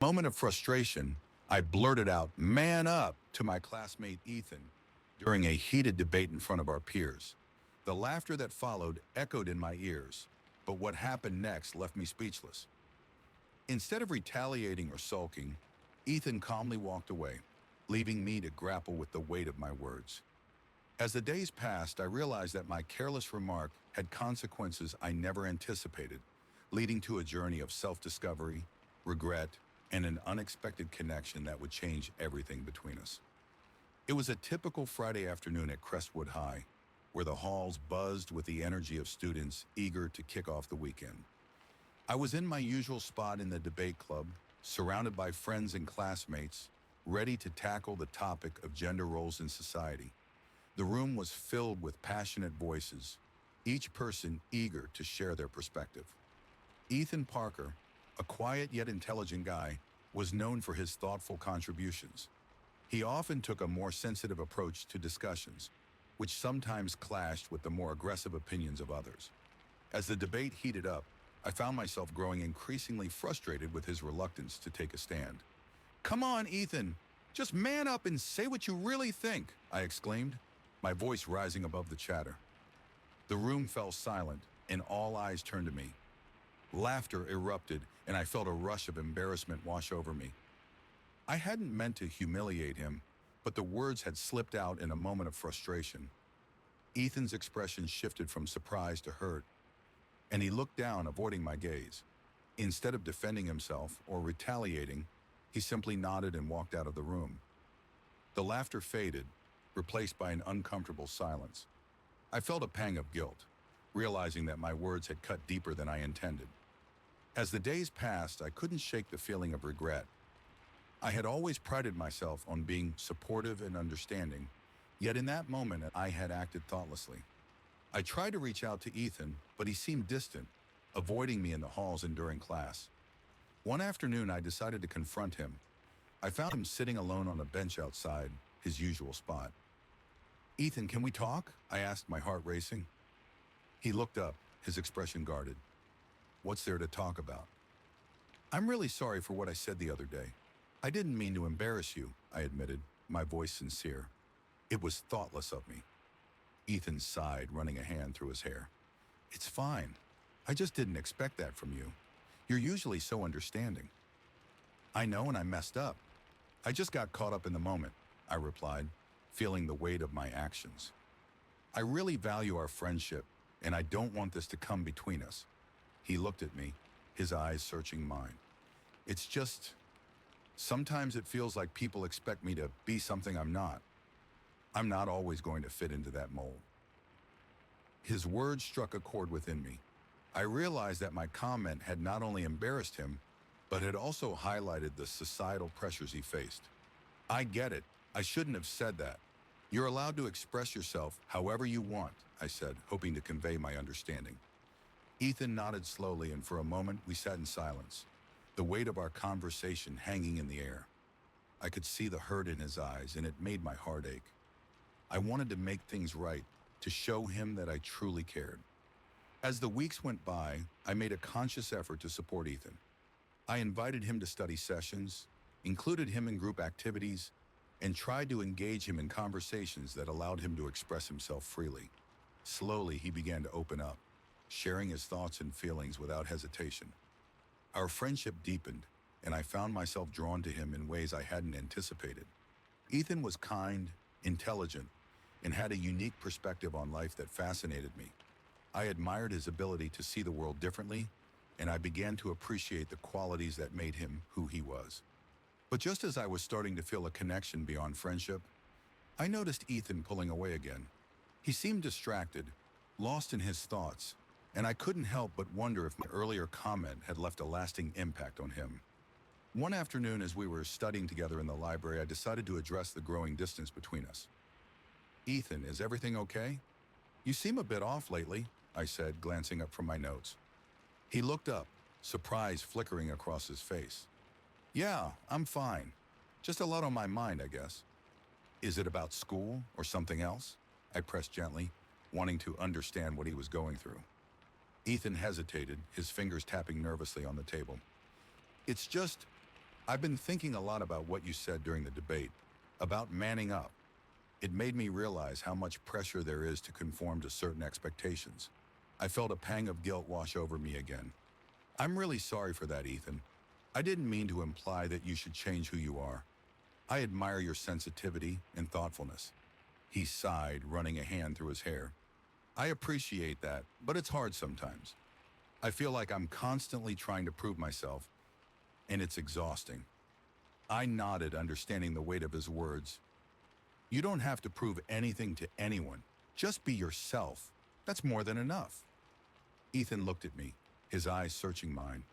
Moment of frustration, I blurted out, "Man up," to my classmate Ethan during a heated debate in front of our peers. The laughter that followed echoed in my ears, but what happened next left me speechless. Instead of retaliating or sulking, Ethan calmly walked away, leaving me to grapple with the weight of my words. As the days passed, I realized that my careless remark had consequences I never anticipated, leading to a journey of self-discovery, regret, and an unexpected connection that would change everything between us. It was a typical Friday afternoon at Crestwood High, where the halls buzzed with the energy of students eager to kick off the weekend. I was in my usual spot in the debate club, surrounded by friends and classmates, ready to tackle the topic of gender roles in society. The room was filled with passionate voices, each person eager to share their perspective. Ethan Parker, a quiet yet intelligent guy, was known for his thoughtful contributions. He often took a more sensitive approach to discussions, which sometimes clashed with the more aggressive opinions of others. As the debate heated up, I found myself growing increasingly frustrated with his reluctance to take a stand. "Come on, Ethan, just man up and say what you really think," I exclaimed, my voice rising above the chatter. The room fell silent, and all eyes turned to me. Laughter erupted, and I felt a rush of embarrassment wash over me. I hadn't meant to humiliate him, but the words had slipped out in a moment of frustration. Ethan's expression shifted from surprise to hurt, and he looked down, avoiding my gaze. Instead of defending himself or retaliating, he simply nodded and walked out of the room. The laughter faded, replaced by an uncomfortable silence. I felt a pang of guilt, realizing that my words had cut deeper than I intended. As the days passed, I couldn't shake the feeling of regret. I had always prided myself on being supportive and understanding, yet in that moment I had acted thoughtlessly. I tried to reach out to Ethan, but he seemed distant, avoiding me in the halls and during class. One afternoon, I decided to confront him. I found him sitting alone on a bench outside, his usual spot. "Ethan, can we talk?" I asked, my heart racing. He looked up, his expression guarded. "What's there to talk about?" "I'm really sorry for what I said the other day. I didn't mean to embarrass you," I admitted, my voice sincere. "It was thoughtless of me." Ethan sighed, running a hand through his hair. "It's fine. I just didn't expect that from you. You're usually so understanding." "I know, and I messed up. I just got caught up in the moment," I replied, feeling the weight of my actions. "I really value our friendship, and I don't want this to come between us." He looked at me, his eyes searching mine. "It's just, sometimes it feels like people expect me to be something I'm not. I'm not always going to fit into that mold." His words struck a chord within me. I realized that my comment had not only embarrassed him, but had also highlighted the societal pressures he faced. "I get it. I shouldn't have said that. You're allowed to express yourself however you want," I said, hoping to convey my understanding. Ethan nodded slowly, and for a moment we sat in silence, the weight of our conversation hanging in the air. I could see the hurt in his eyes, and it made my heart ache. I wanted to make things right, to show him that I truly cared. As the weeks went by, I made a conscious effort to support Ethan. I invited him to study sessions, included him in group activities, and tried to engage him in conversations that allowed him to express himself freely. Slowly, he began to open up, sharing his thoughts and feelings without hesitation. Our friendship deepened, and I found myself drawn to him in ways I hadn't anticipated. Ethan was kind, intelligent, and had a unique perspective on life that fascinated me. I admired his ability to see the world differently, and I began to appreciate the qualities that made him who he was. But just as I was starting to feel a connection beyond friendship, I noticed Ethan pulling away again. He seemed distracted, lost in his thoughts, and I couldn't help but wonder if my earlier comment had left a lasting impact on him. One afternoon, as we were studying together in the library, I decided to address the growing distance between us. "Ethan, is everything okay? You seem a bit off lately," I said, glancing up from my notes. He looked up, surprise flickering across his face. "Yeah, I'm fine. Just a lot on my mind, I guess." "Is it about school or something else?" I pressed gently, wanting to understand what he was going through. Ethan hesitated, his fingers tapping nervously on the table. "It's just, I've been thinking a lot about what you said during the debate, about manning up. It made me realize how much pressure there is to conform to certain expectations. I felt a pang of guilt wash over me again. I'm really sorry for that, Ethan. I didn't mean to imply that you should change who you are. I admire your sensitivity and thoughtfulness. He sighed, running a hand through his hair. I appreciate that, but it's hard sometimes. I feel like I'm constantly trying to prove myself, and it's exhausting. I nodded, understanding the weight of his words. You don't have to prove anything to anyone. Just be yourself. That's more than enough. Ethan looked at me, his eyes searching mine.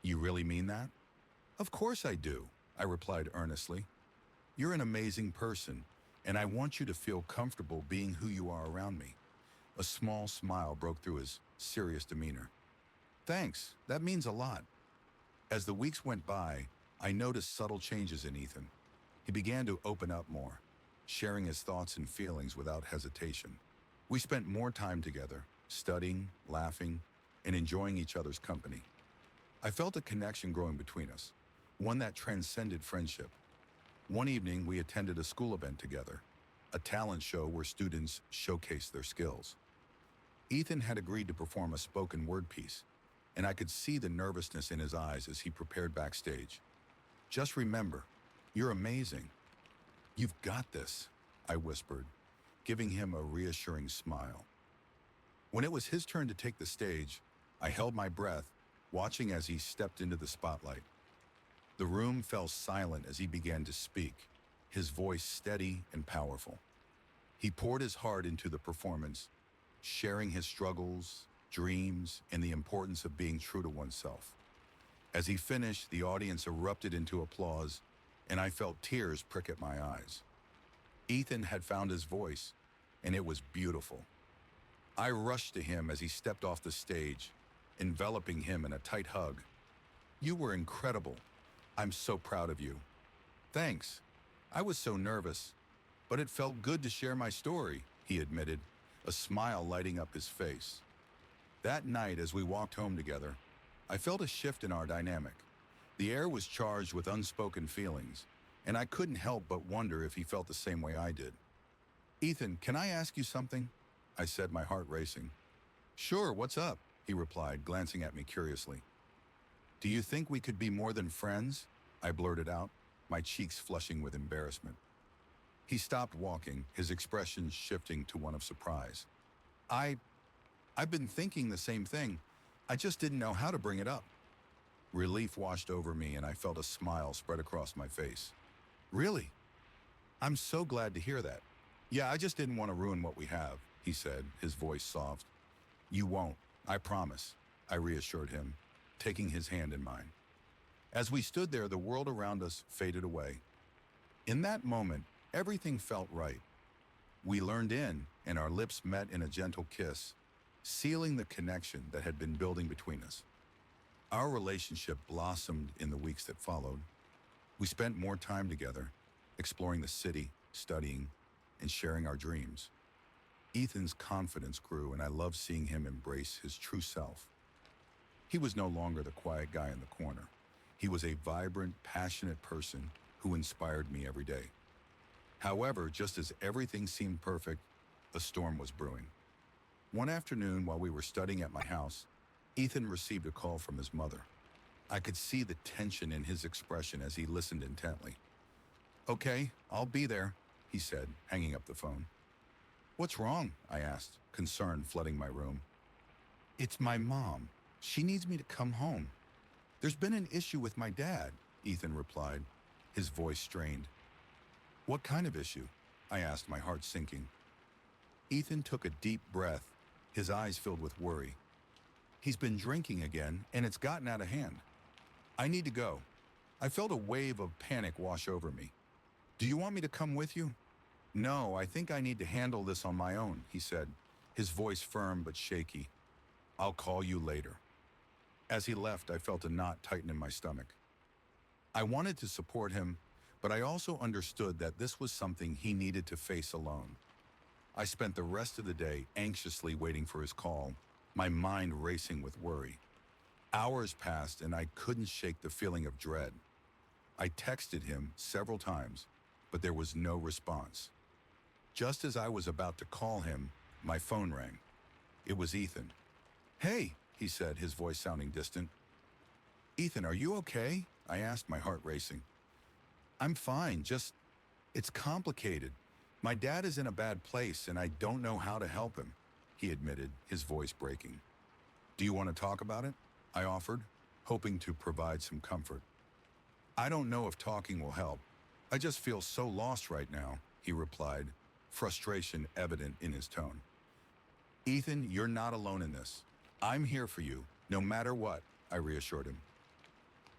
You really mean that? Of course I do, I replied earnestly. You're an amazing person, and I want you to feel comfortable being who you are around me. A small smile broke through his serious demeanor. Thanks, that means a lot. As the weeks went by, I noticed subtle changes in Ethan. He began to open up more, sharing his thoughts and feelings without hesitation. We spent more time together, studying, laughing, and enjoying each other's company. I felt a connection growing between us, one that transcended friendship. One evening, we attended a school event together, a talent show where students showcased their skills. Ethan had agreed to perform a spoken word piece, and I could see the nervousness in his eyes as he prepared backstage. Just remember, you're amazing. You've got this, I whispered, giving him a reassuring smile. When it was his turn to take the stage, I held my breath, watching as he stepped into the spotlight. The room fell silent as he began to speak, his voice steady and powerful. He poured his heart into the performance, sharing his struggles, dreams, and the importance of being true to oneself. As he finished, the audience erupted into applause, and I felt tears prick at my eyes. Ethan had found his voice, and it was beautiful. I rushed to him as he stepped off the stage, enveloping him in a tight hug. You were incredible. I'm so proud of you. Thanks. I was so nervous, but it felt good to share my story, he admitted, a smile lighting up his face. That night, as we walked home together, I felt a shift in our dynamic. The air was charged with unspoken feelings, and I couldn't help but wonder if he felt the same way I did. Ethan, can I ask you something? I said, my heart racing. Sure, what's up? He replied, glancing at me curiously. Do you think we could be more than friends? I blurted out, my cheeks flushing with embarrassment. He stopped walking, his expression shifting to one of surprise. I've been thinking the same thing. I just didn't know how to bring it up. Relief washed over me and I felt a smile spread across my face. Really? I'm so glad to hear that. Yeah, I just didn't want to ruin what we have, he said, his voice soft. You won't, I promise, I reassured him, taking his hand in mine. As we stood there, the world around us faded away. In that moment, everything felt right. We leaned in, and our lips met in a gentle kiss, sealing the connection that had been building between us. Our relationship blossomed in the weeks that followed. We spent more time together, exploring the city, studying, and sharing our dreams. Ethan's confidence grew, and I loved seeing him embrace his true self. He was no longer the quiet guy in the corner. He was a vibrant, passionate person who inspired me every day. However, just as everything seemed perfect, a storm was brewing. One afternoon, while we were studying at my house, Ethan received a call from his mother. I could see the tension in his expression as he listened intently. Okay, I'll be there, he said, hanging up the phone. What's wrong? I asked, concern flooding my room. It's my mom. She needs me to come home. There's been an issue with my dad, Ethan replied, his voice strained. What kind of issue? I asked, my heart sinking. Ethan took a deep breath, his eyes filled with worry. He's been drinking again, and it's gotten out of hand. I need to go. I felt a wave of panic wash over me. Do you want me to come with you? No, I think I need to handle this on my own, he said, his voice firm but shaky. I'll call you later. As he left, I felt a knot tighten in my stomach. I wanted to support him, but I also understood that this was something he needed to face alone. I spent the rest of the day anxiously waiting for his call, my mind racing with worry. Hours passed and I couldn't shake the feeling of dread. I texted him several times, but there was no response. Just as I was about to call him, my phone rang. It was Ethan. "Hey," he said, his voice sounding distant. "Ethan, are you okay?" I asked, my heart racing. "I'm fine, just, it's complicated. My dad is in a bad place and I don't know how to help him," he admitted, his voice breaking. "Do you want to talk about it?" I offered, hoping to provide some comfort. "I don't know if talking will help. I just feel so lost right now," he replied, frustration evident in his tone. "Ethan, you're not alone in this. I'm here for you, no matter what," I reassured him.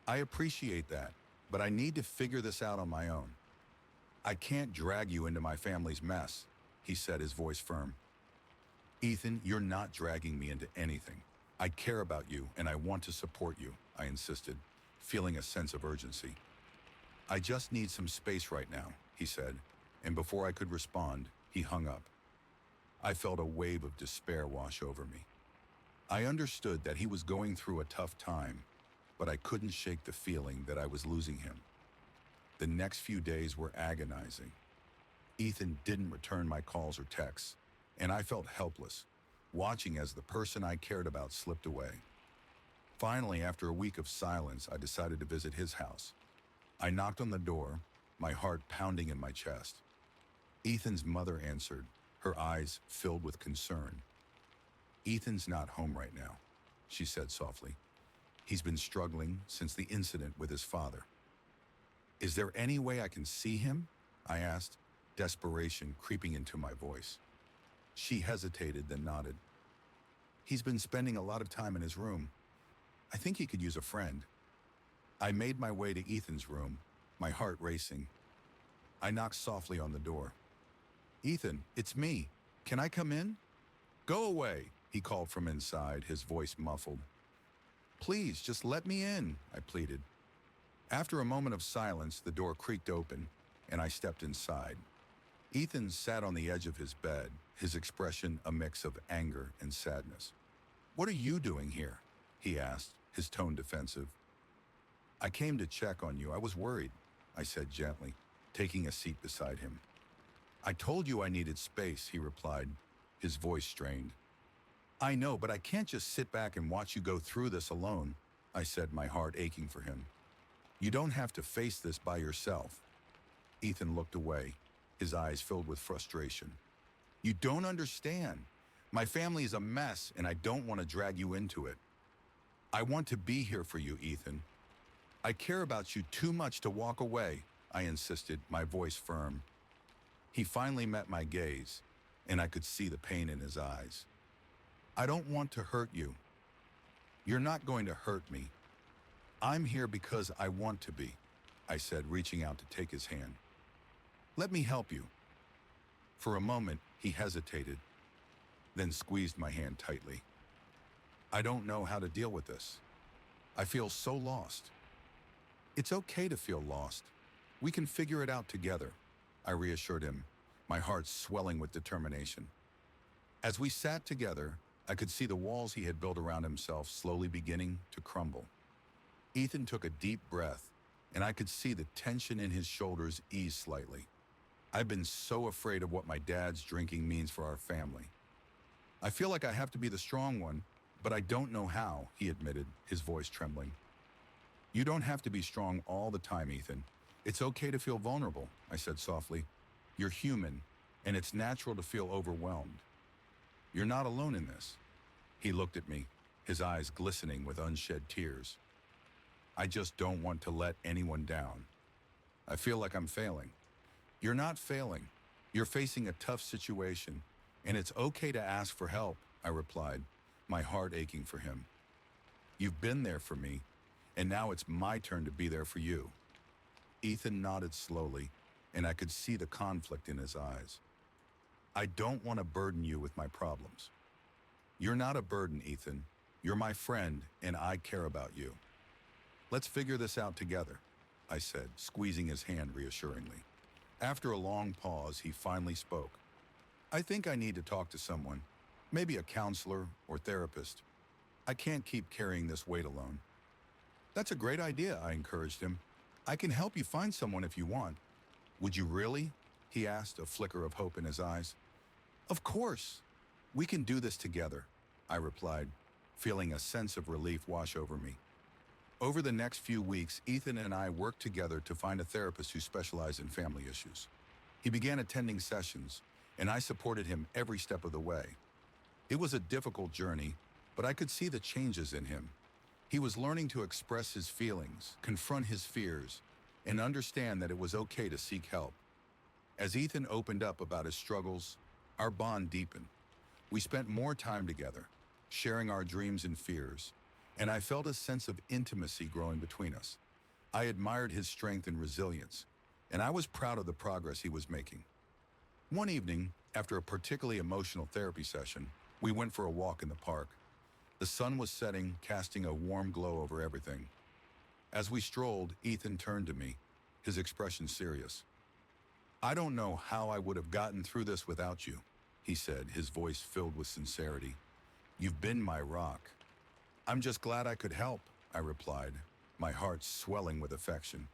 "I appreciate that, but I need to figure this out on my own. I can't drag you into my family's mess," he said, his voice firm. "Ethan, you're not dragging me into anything. I care about you and I want to support you," I insisted, feeling a sense of urgency. "I just need some space right now," he said, and before I could respond, he hung up. I felt a wave of despair wash over me. I understood that he was going through a tough time, but I couldn't shake the feeling that I was losing him. The next few days were agonizing. Ethan didn't return my calls or texts, and I felt helpless, watching as the person I cared about slipped away. Finally, after a week of silence, I decided to visit his house. I knocked on the door, my heart pounding in my chest. Ethan's mother answered, her eyes filled with concern. "Ethan's not home right now," she said softly. "He's been struggling since the incident with his father." "Is there any way I can see him?" I asked, desperation creeping into my voice. She hesitated, then nodded. "He's been spending a lot of time in his room. I think he could use a friend." I made my way to Ethan's room, my heart racing. I knocked softly on the door. "Ethan, it's me. Can I come in?" "Go away," he called from inside, his voice muffled. "Please, just let me in," I pleaded. After a moment of silence, the door creaked open, and I stepped inside. Ethan sat on the edge of his bed, his expression a mix of anger and sadness. "What are you doing here?" he asked, his tone defensive. "I came to check on you. I was worried," I said gently, taking a seat beside him. "I told you I needed space," he replied, his voice strained. "I know, but I can't just sit back and watch you go through this alone," I said, my heart aching for him. "You don't have to face this by yourself." Ethan looked away, his eyes filled with frustration. "You don't understand. My family is a mess and I don't want to drag you into it. I want to be here for you, Ethan. I care about you too much to walk away," I insisted, my voice firm. He finally met my gaze, and I could see the pain in his eyes. "I don't want to hurt you." "You're not going to hurt me. I'm here because I want to be," I said, reaching out to take his hand. "Let me help you." For a moment, he hesitated, then squeezed my hand tightly. "I don't know how to deal with this. I feel so lost." "It's okay to feel lost. We can figure it out together," I reassured him, my heart swelling with determination. As we sat together, I could see the walls he had built around himself slowly beginning to crumble. Ethan took a deep breath, and I could see the tension in his shoulders ease slightly. I've been so afraid of what my dad's drinking means for our family. "I feel like I have to be the strong one, but I don't know how," he admitted, his voice trembling. "You don't have to be strong all the time, Ethan. It's okay to feel vulnerable," I said softly. "You're human, and it's natural to feel overwhelmed. You're not alone in this." He looked at me, his eyes glistening with unshed tears. "I just don't want to let anyone down. I feel like I'm failing." "You're not failing. You're facing a tough situation, and it's okay to ask for help," I replied, my heart aching for him. "You've been there for me, and now it's my turn to be there for you." Ethan nodded slowly, and I could see the conflict in his eyes. "I don't want to burden you with my problems." "You're not a burden, Ethan. You're my friend, and I care about you. Let's figure this out together," I said, squeezing his hand reassuringly. After a long pause, he finally spoke. "I think I need to talk to someone, maybe a counselor or therapist. I can't keep carrying this weight alone." "That's a great idea," I encouraged him. I can help you find someone if you want. Would you really? He asked, a flicker of hope in his eyes. Of course. We can do this together, I replied, feeling a sense of relief wash over me. Over the next few weeks, Ethan and I worked together to find a therapist who specialized in family issues. He began attending sessions, and I supported him every step of the way. It was a difficult journey, but I could see the changes in him. He was learning to express his feelings, confront his fears, and understand that it was okay to seek help. As Ethan opened up about his struggles, our bond deepened. We spent more time together, sharing our dreams and fears, and I felt a sense of intimacy growing between us. I admired his strength and resilience, and I was proud of the progress he was making. One evening, after a particularly emotional therapy session, we went for a walk in the park. The sun was setting, casting a warm glow over everything. As we strolled, Ethan turned to me, his expression serious. I don't know how I would have gotten through this without you, he said, his voice filled with sincerity. You've been my rock. I'm just glad I could help, I replied, my heart swelling with affection.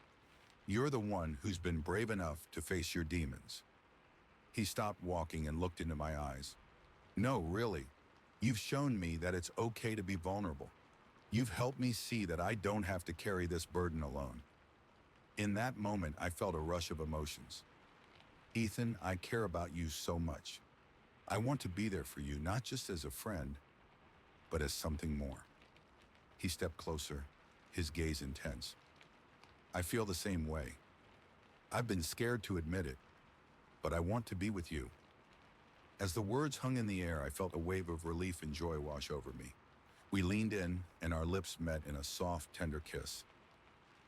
You're the one who's been brave enough to face your demons. He stopped walking and looked into my eyes. No, really. You've shown me that it's okay to be vulnerable. You've helped me see that I don't have to carry this burden alone. In that moment, I felt a rush of emotions. Ethan, I care about you so much. I want to be there for you, not just as a friend, but as something more. He stepped closer, his gaze intense. I feel the same way. I've been scared to admit it, but I want to be with you. As the words hung in the air, I felt a wave of relief and joy wash over me. We leaned in, and our lips met in a soft, tender kiss.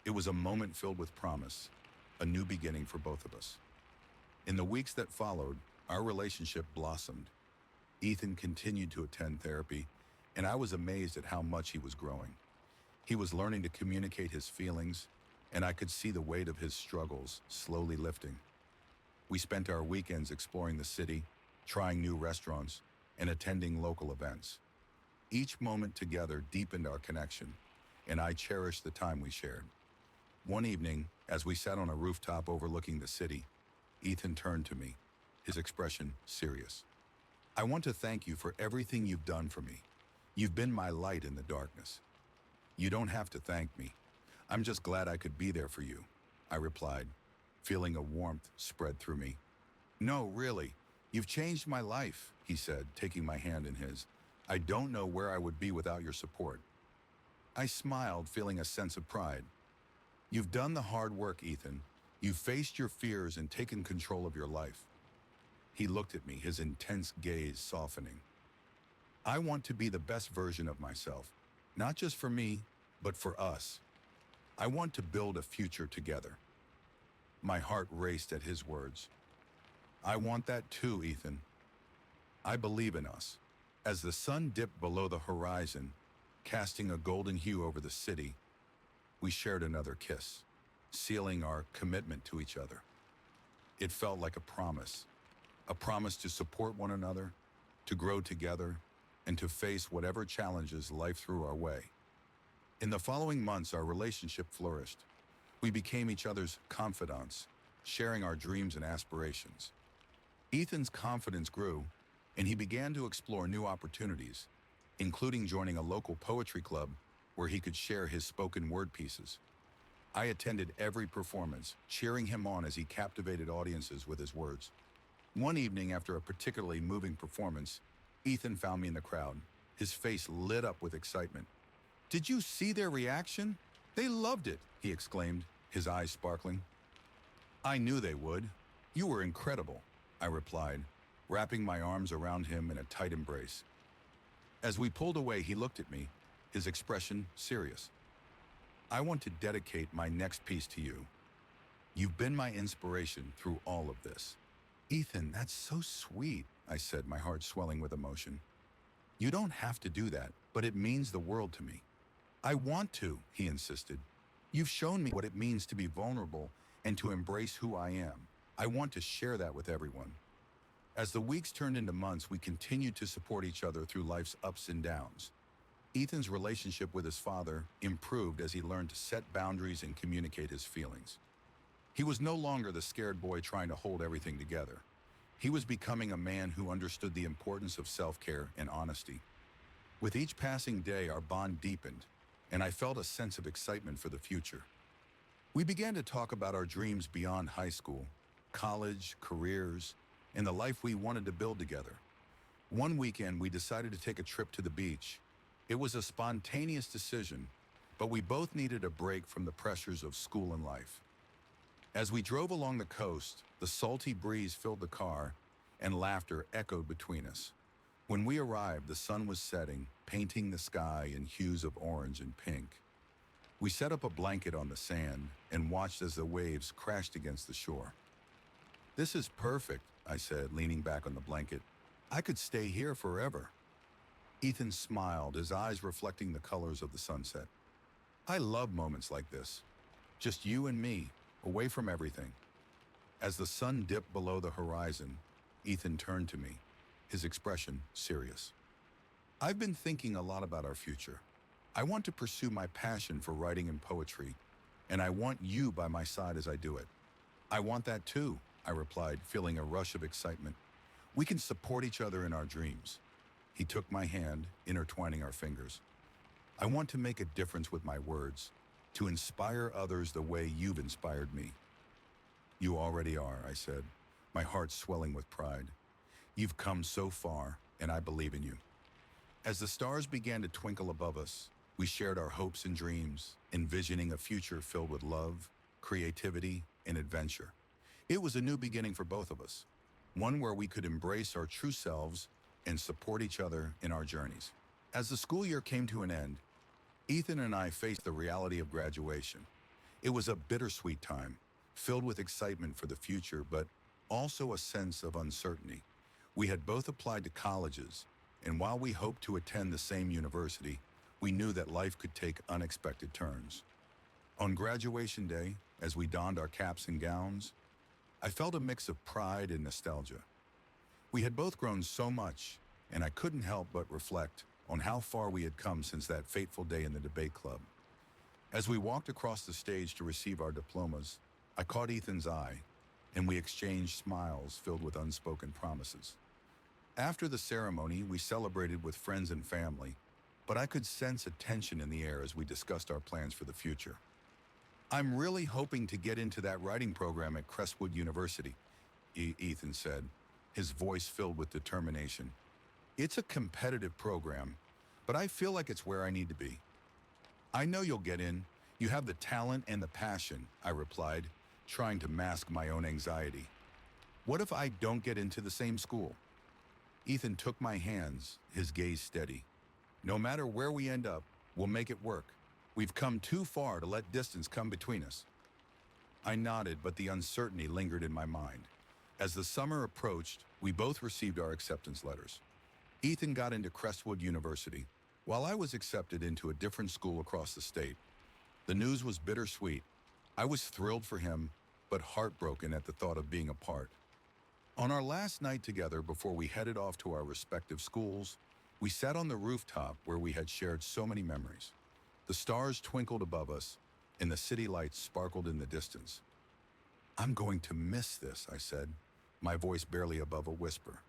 It was a moment filled with promise, a new beginning for both of us. In the weeks that followed, our relationship blossomed. Ethan continued to attend therapy, and I was amazed at how much he was growing. He was learning to communicate his feelings, and I could see the weight of his struggles slowly lifting. We spent our weekends exploring the city, trying new restaurants, and attending local events. Each moment together deepened our connection, and I cherished the time we shared. One evening, as we sat on a rooftop overlooking the city, Ethan turned to me, his expression serious. I want to thank you for everything you've done for me. You've been my light in the darkness. You don't have to thank me. I'm just glad I could be there for you, I replied, feeling a warmth spread through me. No, really, you've changed my life, he said, taking my hand in his. I don't know where I would be without your support. I smiled, feeling a sense of pride. You've done the hard work, Ethan. You've faced your fears and taken control of your life. He looked at me, his intense gaze softening. I want to be the best version of myself, not just for me, but for us. I want to build a future together. My heart raced at his words. I want that too, Ethan. I believe in us. As the sun dipped below the horizon, casting a golden hue over the city, we shared another kiss, sealing our commitment to each other. It felt like a promise to support one another, to grow together, and to face whatever challenges life threw our way. In the following months, our relationship flourished. We became each other's confidants, sharing our dreams and aspirations. Ethan's confidence grew, and he began to explore new opportunities, including joining a local poetry club where he could share his spoken word pieces. I attended every performance, cheering him on as he captivated audiences with his words. One evening, after a particularly moving performance, Ethan found me in the crowd, his face lit up with excitement. Did you see their reaction? They loved it, he exclaimed, his eyes sparkling. I knew they would. You were incredible, I replied, wrapping my arms around him in a tight embrace. As we pulled away, he looked at me, his expression serious. I want to dedicate my next piece to you. You've been my inspiration through all of this. Ethan, that's so sweet, I said, my heart swelling with emotion. You don't have to do that, but it means the world to me. I want to, he insisted. You've shown me what it means to be vulnerable and to embrace who I am. I want to share that with everyone. As the weeks turned into months, we continued to support each other through life's ups and downs. Ethan's relationship with his father improved as he learned to set boundaries and communicate his feelings. He was no longer the scared boy trying to hold everything together. He was becoming a man who understood the importance of self-care and honesty. With each passing day, our bond deepened, and I felt a sense of excitement for the future. We began to talk about our dreams beyond high school, college, careers, and the life we wanted to build together. One weekend, we decided to take a trip to the beach. It was a spontaneous decision, but we both needed a break from the pressures of school and life. As we drove along the coast, the salty breeze filled the car, and laughter echoed between us. When we arrived, the sun was setting, painting the sky in hues of orange and pink. We set up a blanket on the sand and watched as the waves crashed against the shore. "This is perfect," I said, leaning back on the blanket. "I could stay here forever." Ethan smiled, his eyes reflecting the colors of the sunset. "I love moments like this. Just you and me, away from everything." As the sun dipped below the horizon, Ethan turned to me, his expression serious. "I've been thinking a lot about our future. I want to pursue my passion for writing and poetry, and I want you by my side as I do it." "I want that too," I replied, feeling a rush of excitement. "We can support each other in our dreams." He took my hand, intertwining our fingers. "I want to make a difference with my words, to inspire others the way you've inspired me." "You already are," I said, my heart swelling with pride. "You've come so far, and I believe in you." As the stars began to twinkle above us, we shared our hopes and dreams, envisioning a future filled with love, creativity, and adventure. It was a new beginning for both of us, one where we could embrace our true selves and support each other in our journeys. As the school year came to an end, Ethan and I faced the reality of graduation. It was a bittersweet time, filled with excitement for the future, but also a sense of uncertainty. We had both applied to colleges, and while we hoped to attend the same university, we knew that life could take unexpected turns. On graduation day, as we donned our caps and gowns, I felt a mix of pride and nostalgia. We had both grown so much, and I couldn't help but reflect on how far we had come since that fateful day in the debate club. As we walked across the stage to receive our diplomas, I caught Ethan's eye, and we exchanged smiles filled with unspoken promises. After the ceremony, we celebrated with friends and family, but I could sense a tension in the air as we discussed our plans for the future. "I'm really hoping to get into that writing program at Crestwood University," Ethan said, his voice filled with determination. "It's a competitive program, but I feel like it's where I need to be." "I know you'll get in. You have the talent and the passion," I replied, trying to mask my own anxiety. "What if I don't get into the same school?" Ethan took my hands, his gaze steady. "No matter where we end up, we'll make it work. We've come too far to let distance come between us." I nodded, but the uncertainty lingered in my mind. As the summer approached, we both received our acceptance letters. Ethan got into Crestwood University, while I was accepted into a different school across the state. The news was bittersweet. I was thrilled for him, but heartbroken at the thought of being apart. On our last night together before we headed off to our respective schools, we sat on the rooftop where we had shared so many memories. The stars twinkled above us, and the city lights sparkled in the distance. "I'm going to miss this," I said, my voice barely above a whisper.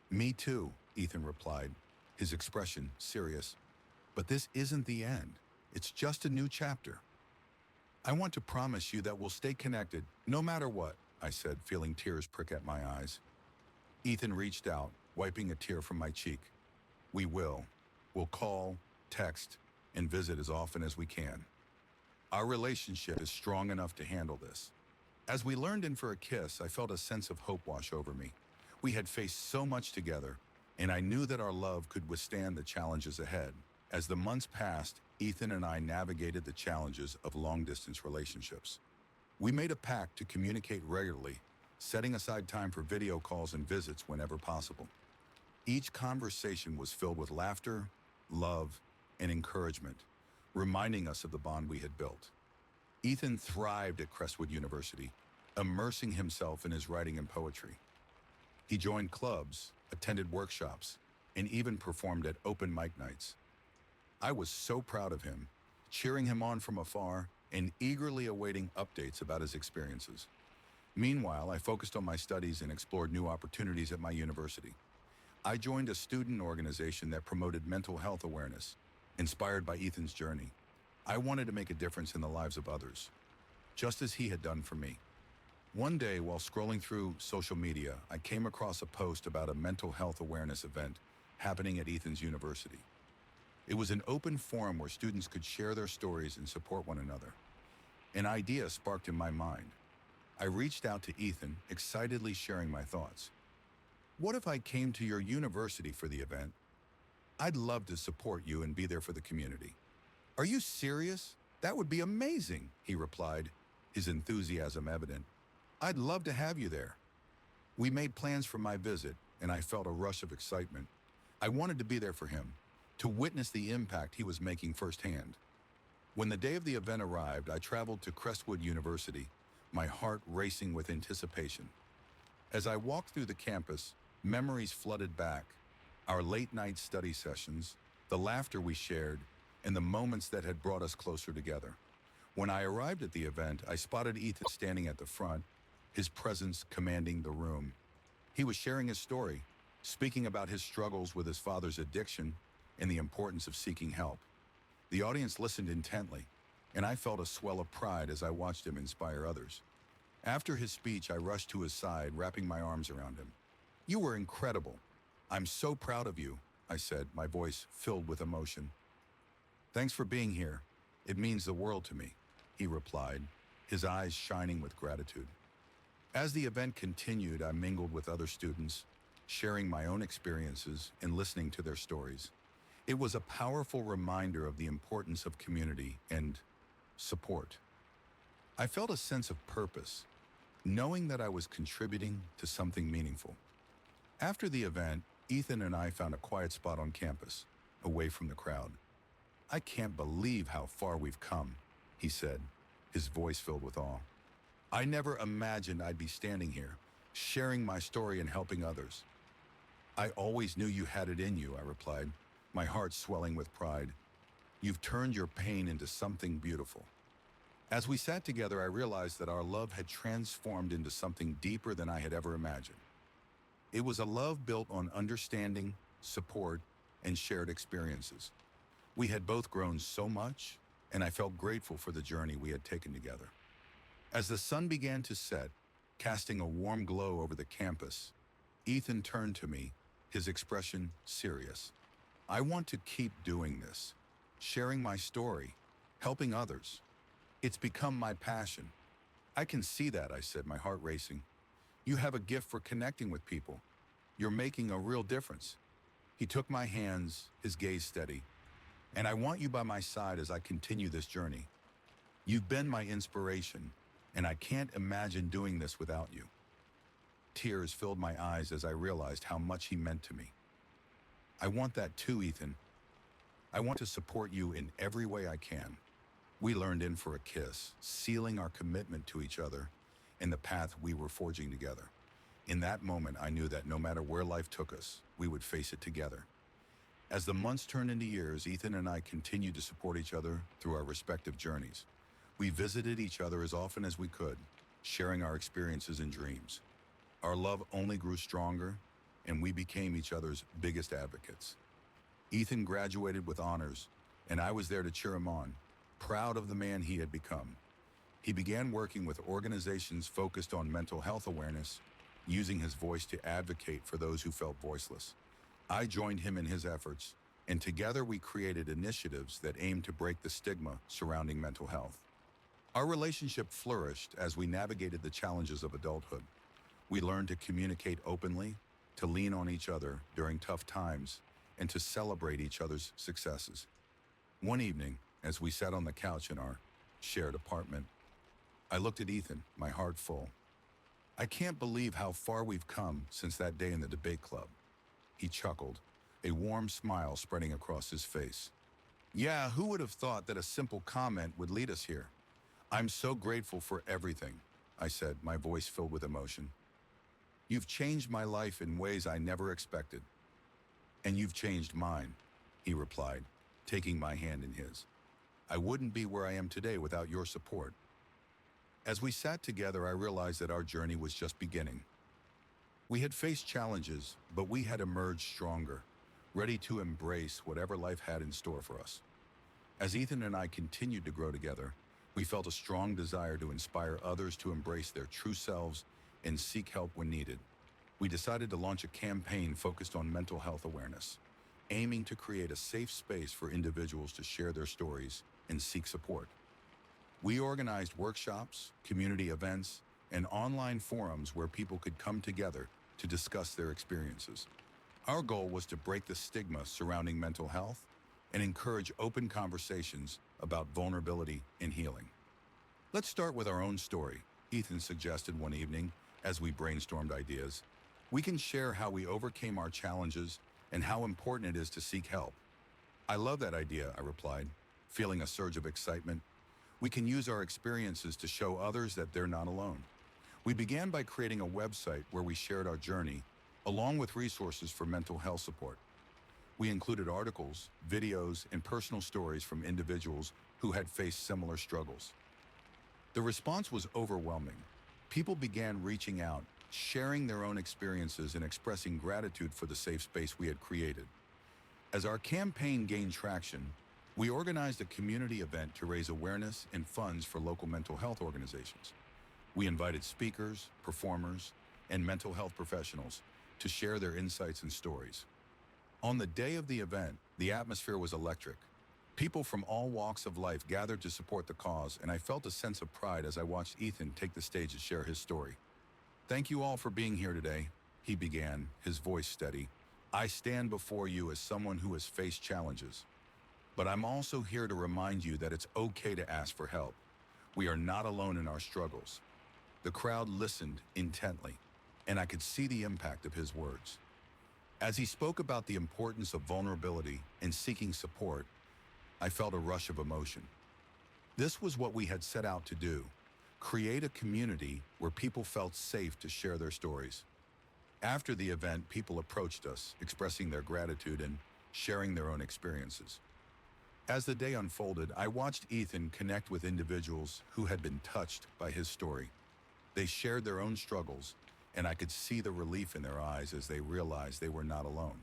"Me too," Ethan replied, his expression serious. "But this isn't the end. It's just a new chapter. I want to promise you that we'll stay connected, no matter what," I said, feeling tears prick at my eyes. Ethan reached out, wiping a tear from my cheek. "We will. We'll call, text, and visit as often as we can. Our relationship is strong enough to handle this." As we leaned in for a kiss, I felt a sense of hope wash over me. We had faced so much together, and I knew that our love could withstand the challenges ahead. As the months passed, Ethan and I navigated the challenges of long-distance relationships. We made a pact to communicate regularly, setting aside time for video calls and visits whenever possible. Each conversation was filled with laughter, love, and encouragement, reminding us of the bond we had built. Ethan thrived at Crestwood University, immersing himself in his writing and poetry. He joined clubs, attended workshops, and even performed at open mic nights. I was so proud of him, cheering him on from afar and eagerly awaiting updates about his experiences. Meanwhile, I focused on my studies and explored new opportunities at my university. I joined a student organization that promoted mental health awareness, inspired by Ethan's journey. I wanted to make a difference in the lives of others, just as he had done for me. One day, while scrolling through social media, I came across a post about a mental health awareness event happening at Ethan's university. It was an open forum where students could share their stories and support one another. An idea sparked in my mind. I reached out to Ethan, excitedly sharing my thoughts. What if I came to your university for the event? I'd love to support you and be there for the community. Are you serious? That would be amazing, he replied, his enthusiasm evident. I'd love to have you there. We made plans for my visit, and I felt a rush of excitement. I wanted to be there for him, to witness the impact he was making firsthand. When the day of the event arrived, I traveled to Crestwood University, my heart racing with anticipation. As I walked through the campus, memories flooded back, our late-night study sessions, the laughter we shared, and the moments that had brought us closer together. When I arrived at the event, I spotted Ethan standing at the front, his presence commanding the room. He was sharing his story, speaking about his struggles with his father's addiction and the importance of seeking help. The audience listened intently, and I felt a swell of pride as I watched him inspire others. After his speech, I rushed to his side, wrapping my arms around him. You were incredible. I'm so proud of you, I said, my voice filled with emotion. Thanks for being here. It means the world to me, he replied, his eyes shining with gratitude. As the event continued, I mingled with other students, sharing my own experiences and listening to their stories. It was a powerful reminder of the importance of community and support. I felt a sense of purpose, knowing that I was contributing to something meaningful. After the event, Ethan and I found a quiet spot on campus, away from the crowd. I can't believe how far we've come, he said, his voice filled with awe. I never imagined I'd be standing here, sharing my story and helping others. I always knew you had it in you, I replied, my heart swelling with pride. You've turned your pain into something beautiful. As we sat together, I realized that our love had transformed into something deeper than I had ever imagined. It was a love built on understanding, support, and shared experiences. We had both grown so much, and I felt grateful for the journey we had taken together. As the sun began to set, casting a warm glow over the campus, Ethan turned to me, his expression serious. I want to keep doing this, sharing my story, helping others. It's become my passion. I can see that, I said, my heart racing. You have a gift for connecting with people. You're making a real difference. He took my hands, his gaze steady. And I want you by my side as I continue this journey. You've been my inspiration, and I can't imagine doing this without you. Tears filled my eyes as I realized how much he meant to me. I want that too, Ethan. I want to support you in every way I can. We leaned in for a kiss, sealing our commitment to each other and the path we were forging together. In that moment, I knew that no matter where life took us, we would face it together. As the months turned into years, Ethan and I continued to support each other through our respective journeys. We visited each other as often as we could, sharing our experiences and dreams. Our love only grew stronger, and we became each other's biggest advocates. Ethan graduated with honors, and I was there to cheer him on, proud of the man he had become. He began working with organizations focused on mental health awareness, using his voice to advocate for those who felt voiceless. I joined him in his efforts, and together we created initiatives that aimed to break the stigma surrounding mental health. Our relationship flourished as we navigated the challenges of adulthood. We learned to communicate openly, to lean on each other during tough times, and to celebrate each other's successes. One evening, as we sat on the couch in our shared apartment, I looked at Ethan, my heart full. I can't believe how far we've come since that day in the debate club. He chuckled, a warm smile spreading across his face. Yeah, who would have thought that a simple comment would lead us here? I'm so grateful for everything, I said, my voice filled with emotion. You've changed my life in ways I never expected. And you've changed mine, he replied, taking my hand in his. I wouldn't be where I am today without your support. As we sat together, I realized that our journey was just beginning. We had faced challenges, but we had emerged stronger, ready to embrace whatever life had in store for us. As Ethan and I continued to grow together, we felt a strong desire to inspire others to embrace their true selves and seek help when needed. We decided to launch a campaign focused on mental health awareness, aiming to create a safe space for individuals to share their stories and seek support. We organized workshops, community events, and online forums where people could come together to discuss their experiences. Our goal was to break the stigma surrounding mental health and encourage open conversations about vulnerability and healing. Let's start with our own story, Ethan suggested one evening as we brainstormed ideas. We can share how we overcame our challenges and how important it is to seek help. I love that idea, I replied, feeling a surge of excitement. We can use our experiences to show others that they're not alone. We began by creating a website where we shared our journey, along with resources for mental health support. We included articles, videos, and personal stories from individuals who had faced similar struggles. The response was overwhelming. People began reaching out, sharing their own experiences and expressing gratitude for the safe space we had created. As our campaign gained traction, we organized a community event to raise awareness and funds for local mental health organizations. We invited speakers, performers, and mental health professionals to share their insights and stories. On the day of the event, the atmosphere was electric. People from all walks of life gathered to support the cause, and I felt a sense of pride as I watched Ethan take the stage to share his story. Thank you all for being here today, he began, his voice steady. I stand before you as someone who has faced challenges. But I'm also here to remind you that it's okay to ask for help. We are not alone in our struggles. The crowd listened intently, and I could see the impact of his words. As he spoke about the importance of vulnerability and seeking support, I felt a rush of emotion. This was what we had set out to do, create a community where people felt safe to share their stories. After the event, people approached us, expressing their gratitude and sharing their own experiences. As the day unfolded, I watched Ethan connect with individuals who had been touched by his story. They shared their own struggles, and I could see the relief in their eyes as they realized they were not alone.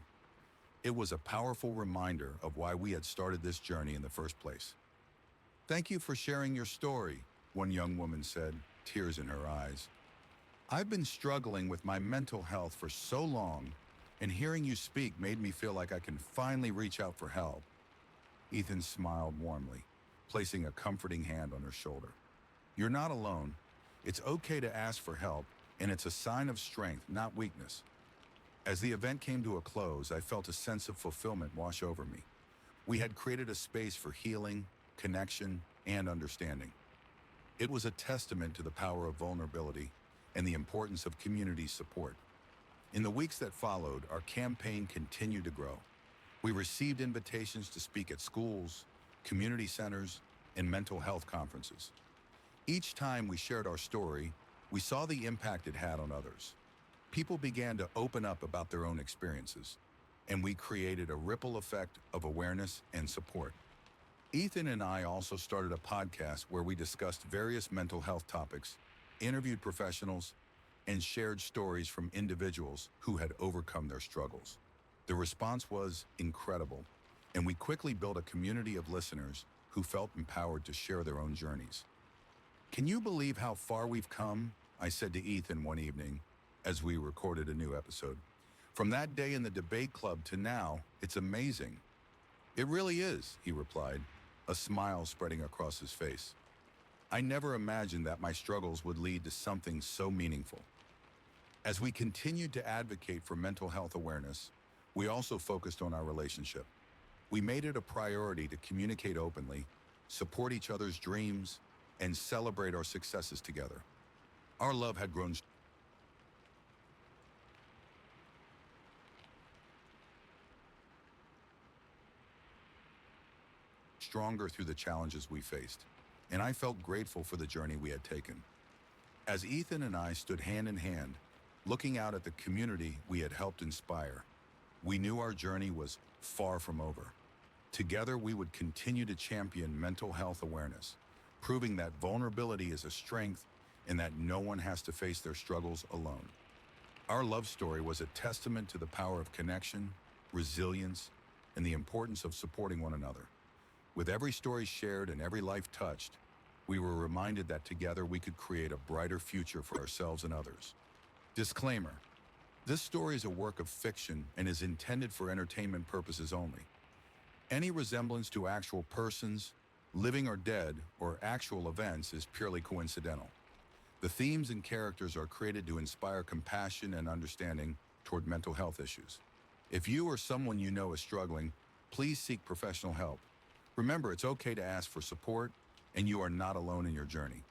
It was a powerful reminder of why we had started this journey in the first place. Thank you for sharing your story, one young woman said, tears in her eyes. I've been struggling with my mental health for so long, and hearing you speak made me feel like I can finally reach out for help. Ethan smiled warmly, placing a comforting hand on her shoulder. You're not alone. It's okay to ask for help, and it's a sign of strength, not weakness. As the event came to a close, I felt a sense of fulfillment wash over me. We had created a space for healing, connection, and understanding. It was a testament to the power of vulnerability and the importance of community support. In the weeks that followed, our campaign continued to grow. We received invitations to speak at schools, community centers, and mental health conferences. Each time we shared our story, we saw the impact it had on others. People began to open up about their own experiences, and we created a ripple effect of awareness and support. Ethan and I also started a podcast where we discussed various mental health topics, interviewed professionals, and shared stories from individuals who had overcome their struggles. The response was incredible, and we quickly built a community of listeners who felt empowered to share their own journeys. Can you believe how far we've come? I said to Ethan one evening as we recorded a new episode. From that day in the debate club to now, it's amazing. It really is, he replied, a smile spreading across his face. I never imagined that my struggles would lead to something so meaningful. As we continued to advocate for mental health awareness, we also focused on our relationship. We made it a priority to communicate openly, support each other's dreams, and celebrate our successes together. Our love had grown stronger through the challenges we faced, and I felt grateful for the journey we had taken. As Ethan and I stood hand in hand, looking out at the community we had helped inspire, we knew our journey was far from over. Together, we would continue to champion mental health awareness, proving that vulnerability is a strength and that no one has to face their struggles alone. Our love story was a testament to the power of connection, resilience, and the importance of supporting one another. With every story shared and every life touched, we were reminded that together we could create a brighter future for ourselves and others. Disclaimer: this story is a work of fiction and is intended for entertainment purposes only. Any resemblance to actual persons, living or dead, or actual events is purely coincidental. The themes and characters are created to inspire compassion and understanding toward mental health issues. If you or someone you know is struggling, please seek professional help. Remember, it's okay to ask for support, and you are not alone in your journey.